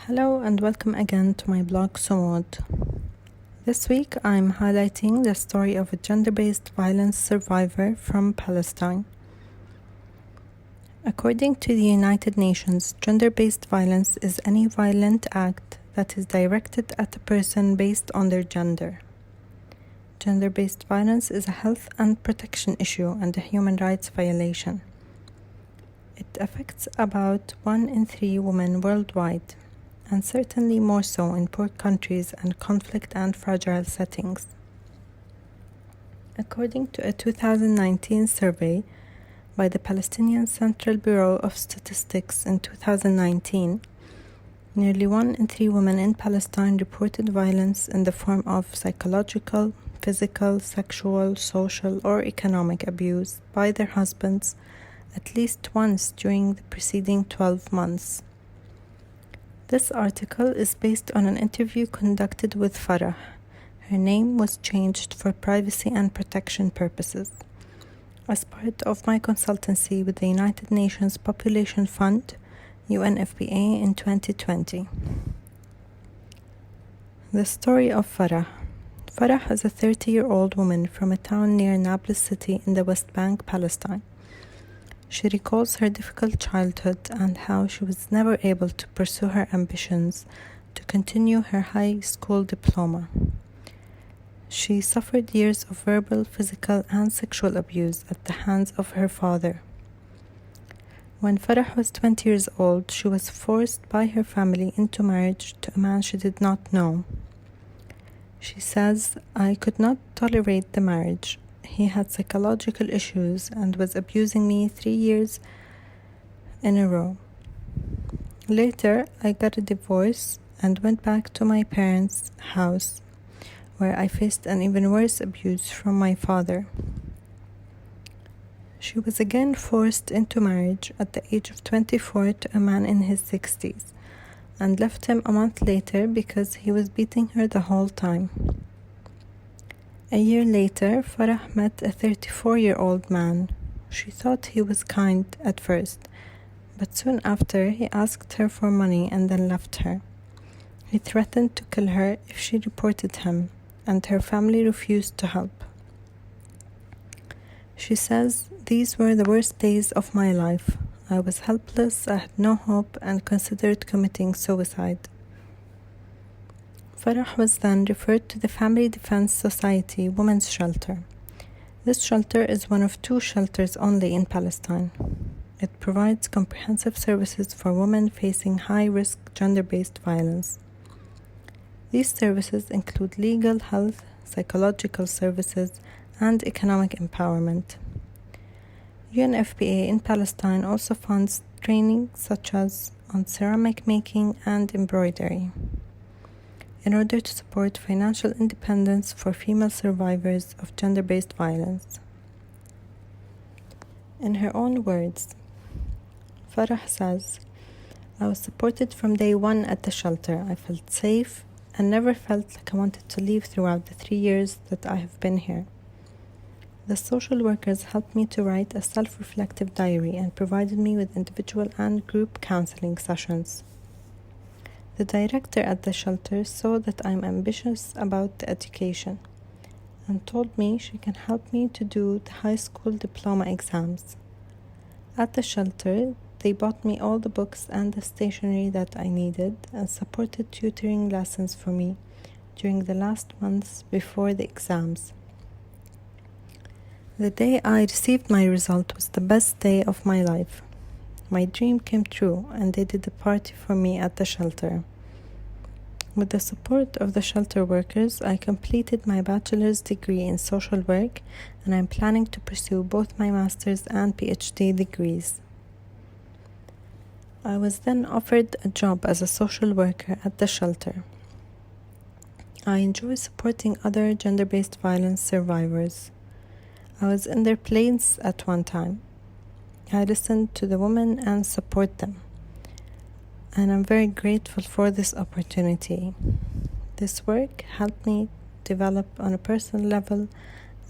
Hello and welcome again to my blog Sumud. This week I'm highlighting the story of a gender-based violence survivor from Palestine. According to the United Nations, gender-based violence is any violent act that is directed at a person based on their gender. Gender-based violence is a health and protection issue and a human rights violation. It affects about 1 in 3 women worldwide, and certainly more so in poor countries and conflict and fragile settings. According to a 2019 survey by the Palestinian Central Bureau of Statistics in 2019, nearly 1 in 3 women in Palestine reported violence in the form of psychological, physical, sexual, social, or economic abuse by their husbands at least once during the preceding 12 months. This article is based on an interview conducted with Farah. Her name was changed for privacy and protection purposes as part of my consultancy with the United Nations Population Fund, UNFPA, in 2020. The story of Farah. Farah is a 30-year-old woman from a town near Nablus city in the West Bank, Palestine. She recalls her difficult childhood and how she was never able to pursue her ambitions to continue her high school diploma. She suffered years of verbal, physical, and sexual abuse at the hands of her father. When Farah was 20 years old, she was forced by her family into marriage to a man she did not know. She says, "I could not tolerate the marriage. He had psychological issues and was abusing me 3 years in a row. Later, I got a divorce and went back to my parents' house, where I faced an even worse abuse from my father." She was again forced into marriage at the age of 24 to a man in his 60s and left him a month later because he was beating her the whole time. A year later, Farah met a 34-year-old man. She thought he was kind at first, but soon after he asked her for money and then left her. He threatened to kill her if she reported him, and her family refused to help. She says, "These were the worst days of my life. I was helpless, I had no hope, and considered committing suicide." Farah was then referred to the Family Defense Society Women's Shelter. This shelter is one of 2 shelters only in Palestine. It provides comprehensive services for women facing high-risk gender-based violence. These services include legal, health, psychological services, and economic empowerment. UNFPA in Palestine also funds training such as on ceramic making and embroidery, in order to support financial independence for female survivors of gender-based violence. In her own words, Farah says, "I was supported from day 1 at the shelter. I felt safe and never felt like I wanted to leave throughout the 3 years that I have been here. The social workers helped me to write a self-reflective diary and provided me with individual and group counseling sessions. The director at the shelter saw that I'm ambitious about the education and told me she can help me to do the high school diploma exams. At the shelter, they bought me all the books and the stationery that I needed and supported tutoring lessons for me during the last months before the exams. The day I received my result was the best day of my life. My dream came true, and they did a party for me at the shelter. With the support of the shelter workers, I completed my bachelor's degree in social work, and I'm planning to pursue both my master's and PhD degrees. I was then offered a job as a social worker at the shelter. I enjoy supporting other gender-based violence survivors. I was in their place at one time. I listen to the women and support them, and I'm very grateful for this opportunity. This work helped me develop on a personal level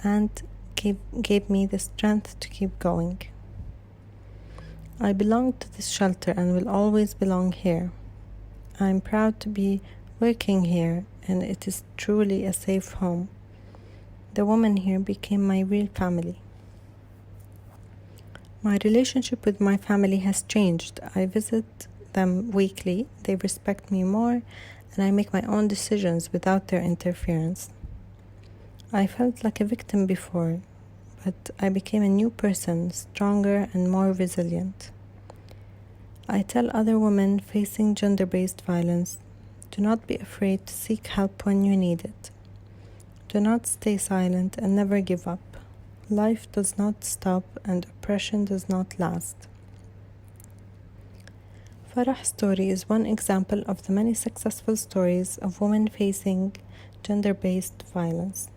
and gave me the strength to keep going. I belong to this shelter and will always belong here. I'm proud to be working here, and it is truly a safe home. The women here became my real family. My relationship with my family has changed. I visit them weekly, they respect me more, and I make my own decisions without their interference. I felt like a victim before, but I became a new person, stronger and more resilient. I tell other women facing gender-based violence, do not be afraid to seek help when you need it. Do not stay silent and never give up. Life does not stop and oppression does not last. Farah's story is one example of the many successful stories of women facing gender-based violence.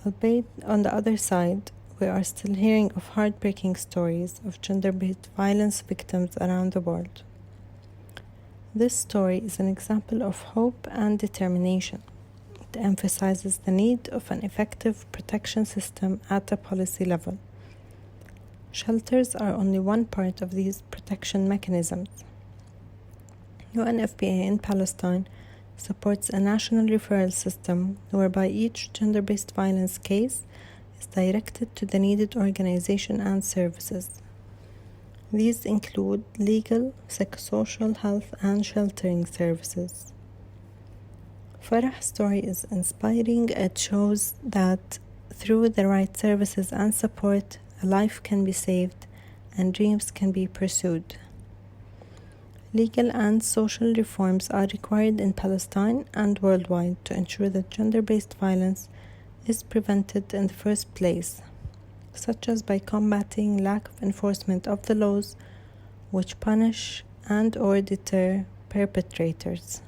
Albeit on the other side, we are still hearing of heartbreaking stories of gender-based violence victims around the world. This story is an example of hope and determination. It emphasizes the need of an effective protection system at a policy level. Shelters are only one part of these protection mechanisms. UNFPA in Palestine supports a national referral system whereby each gender-based violence case is directed to the needed organization and services. These include legal, psychosocial, health, and sheltering services. Farah's story is inspiring. It shows that through the right services and support, a life can be saved and dreams can be pursued. Legal and social reforms are required in Palestine and worldwide to ensure that gender-based violence is prevented in the first place, such as by combating lack of enforcement of the laws which punish and/or deter perpetrators.